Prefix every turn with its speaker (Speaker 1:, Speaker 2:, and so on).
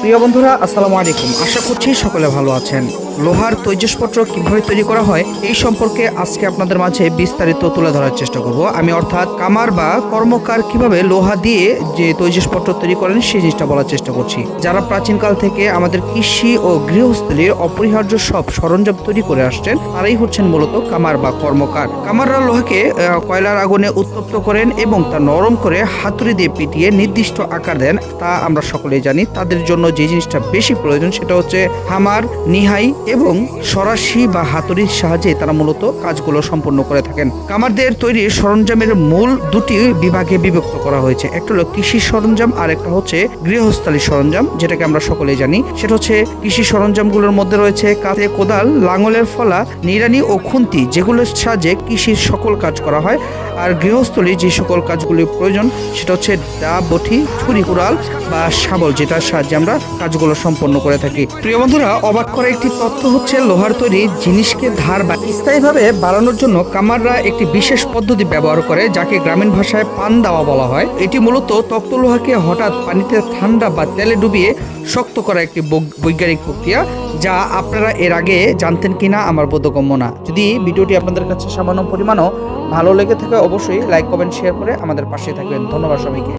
Speaker 1: প্রিয় বন্ধুরা, আসসালামু আলাইকুম। আশা করছি সকলে ভালো আছেন। লোহার তৈজসপত্র কিভাবে তৈরি করা হয় এই সম্পর্কে আজকে আপনাদের মাঝে বিস্তারিত তুলে ধরার চেষ্টা করব আমি, অর্থাৎ কামার বা কর্মকার কিভাবে লোহা দিয়ে যে তৈজসপত্র তৈরি করেন সেই জিনিসটা বলার চেষ্টা করছি। যারা প্রাচীনকাল থেকে আমাদের কৃষি ও গৃহস্থলীর অপরিহার্য সব সরঞ্জাম তৈরি করে আসছেন তারাই হচ্ছেন মূলত কামার বা কর্মকার। কামাররা লোহাকে কয়লার আগুনে উত্তপ্ত করেন এবং তা নরম করে হাতুড়ি দিয়ে পিটিয়ে নির্দিষ্ট আকার দেন। তা আমরা সকলেই জানি। তাদের জন্য যে জিনিসটা বেশি প্রয়োজন সেটা হচ্ছে হামার, নিহাই এবং সরাসি বা হাতুড়ির সাহায্যে তারা মূলত কাজগুলো সম্পন্ন করে থাকেন। কামারদের তৈরি সরঞ্জামের মূল দুটি বিভাগে বিভক্ত করা হয়েছে। একটা হলো কৃষি সরঞ্জাম আর একটা হচ্ছে গৃহস্থালী সরঞ্জাম, যেটাকে আমরা সকলেই জানি। সেটা হচ্ছে কৃষি সরঞ্জামগুলোর মধ্যে রয়েছে কাঁধে কোদাল, লাঙলের ফলা, নিড়ানি ও খুন্তি, যেগুলোর সাহায্যে কৃষির সকল কাজ করা হয়। আর গৃহস্থলী যে সকল কাজগুলির প্রয়োজন সেটা হচ্ছে দা, বটি, ছুরি, কুড়াল বা শাবল, যেটার সাহায্যে আমরা কাজগুলো সম্পন্ন করে থাকি। প্রিয় বন্ধুরা, অবাক করা একটি তথ্য হচ্ছে লোহার তৈরি জিনিসকে ধার বা স্থায়ীভাবে বাড়ানোর জন্য কামাররা একটি বিশেষ পদ্ধতি ব্যবহার করে, যাকে গ্রামীণ ভাষায় পান দেওয়া বলা হয়। এটি মূলত তক্ত লোহাকে হঠাৎ পানিতে ঠান্ডা বা তেলে ডুবিয়ে শক্ত করা একটি বৈজ্ঞানিক প্রক্রিয়া, যা আপনারা এর আগে জানতেন কিনা আমার বোধগম্য না। যদি ভিডিওটি আপনাদের কাছে সামান্য পরিমাণও ভালো লেগে থাকে অবশ্যই লাইক, কমেন্ট, শেয়ার করে আমাদের পাশে থাকবেন। ধন্যবাদ সবাইকে।